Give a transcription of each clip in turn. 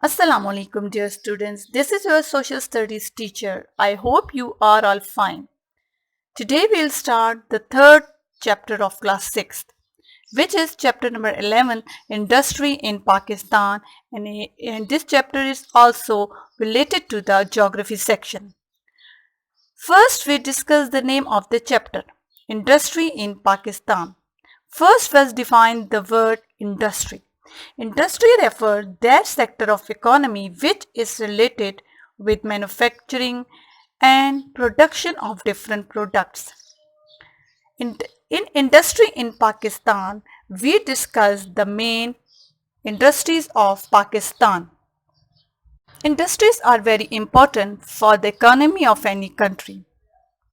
Assalamu alaikum dear students. This is your social studies teacher. I hope you are all fine. Today we'll start the third chapter of class 6th, which is chapter number 11, Industry in Pakistan, and this chapter is also related to the geography section. First we discuss the name of the chapter, Industry in Pakistan. First let's define the word industry. Industry refers that sector of economy which is related with manufacturing and production of different products. In industry in Pakistan, we discuss the main industries of Pakistan. Industries are very important for the economy of any country.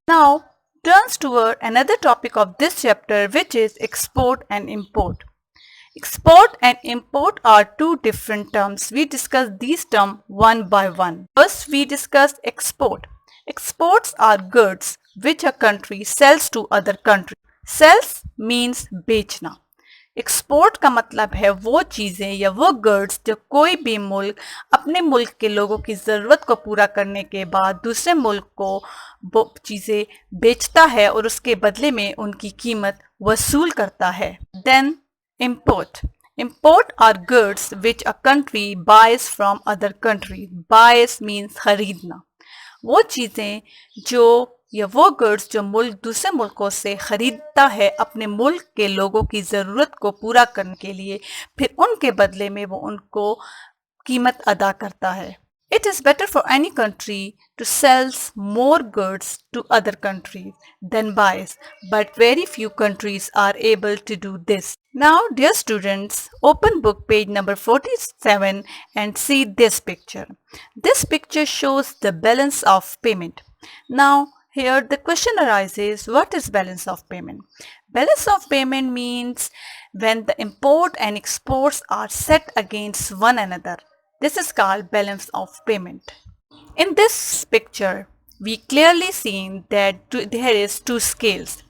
Now turns toward another topic of this chapter, which is export and import. Export and import are two different terms. We discuss these terms one by one. First, we discuss export. Exports are goods which a country sells to other country. Sells means बेचना. Export का मतलब है वो चीज़ें या वो goods जो कोई भी मुल्क अपने मुल्क के लोगों की ज़रूरत को पूरा करने के बाद दूसरे मुल्क को वो चीज़ें बेचता है और उसके बदले में उनकी कीमत वसूल करता है. Then import. Import are goods which a country buys from other countries. Buys means खरीदना. वो चीज़ें जो या वो गुड्स जो मुल्क दूसरे मुल्कों से ख़रीदता है अपने मुल्क के लोगों की ज़रूरत को पूरा करने के लिए, फिर उनके बदले में वो उनको कीमत अदा करता है. It is better for any country to sell more goods to other countries than buys, but very few countries are able to do this. Now, dear students, open book page number 47 and see this picture. This picture shows the balance of payment. Now, here the question arises, what is balance of payment? Balance of payment means when the import and exports are set against one another. This is called balance of payment. In this picture, we clearly see that there is two scales.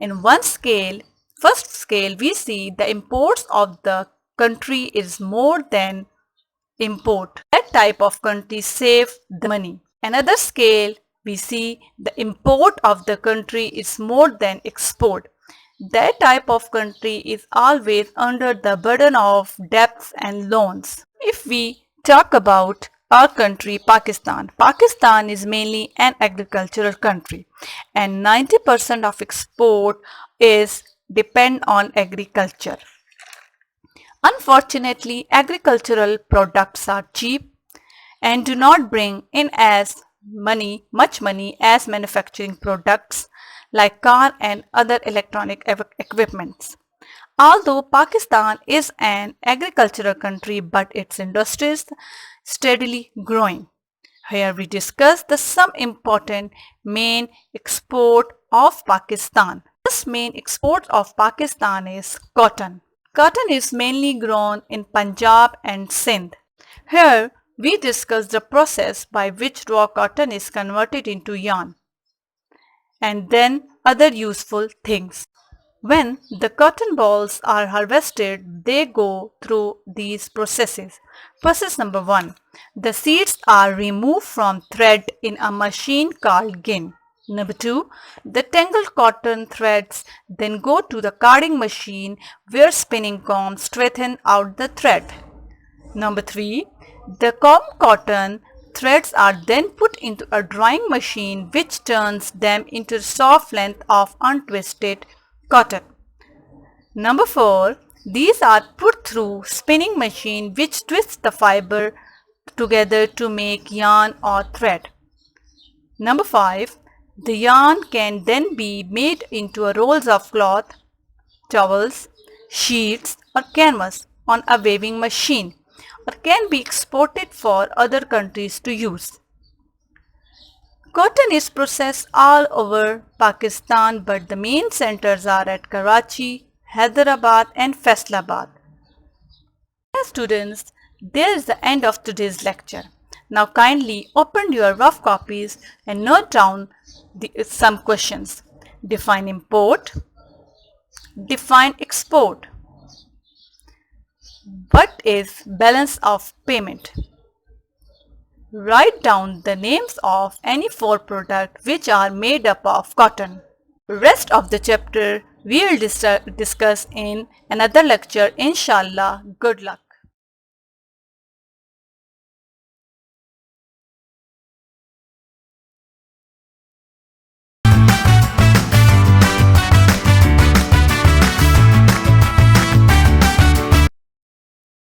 In one scale, first scale, we see the imports of the country is more than import. That type of country save the money. Another scale, we see the import of the country is more than export. That type of country is always under the burden of debts and loans. If we talk about our country, Pakistan. Pakistan is mainly an agricultural country and 90% of export is depend on agriculture. Unfortunately, agricultural products are cheap and do not bring in as much money as manufacturing products like car and other electronic equipments. Although Pakistan is an agricultural country, but its industry is steadily growing. Here we discuss some important main export of Pakistan. First main export of Pakistan is cotton. Cotton is mainly grown in Punjab and Sindh. Here we discuss the process by which raw cotton is converted into yarn and then other useful things. When the cotton balls are harvested, they go through these processes. Process number 1. The seeds are removed from thread in a machine called gin. Number 2. The tangled cotton threads then go to the carding machine where spinning combs straighten out the thread. Number 3. The combed cotton threads are then put into a drying machine which turns them into a soft length of untwisted cotton. Number 4. These are put through spinning machine which twists the fiber together to make yarn or thread. Number 5. The yarn can then be made into rolls of cloth, towels, sheets or canvas on a weaving machine or can be exported for other countries to use. Cotton is processed all over Pakistan, but the main centers are at Karachi, Hyderabad and Faisalabad. Dear students, there is the end of today's lecture. Now kindly open your rough copies and note down some questions. Define import. Define export. What is balance of payment? Write down the names of any 4 products which are made up of cotton. Rest of the chapter we will discuss in another lecture, inshallah. Good luck.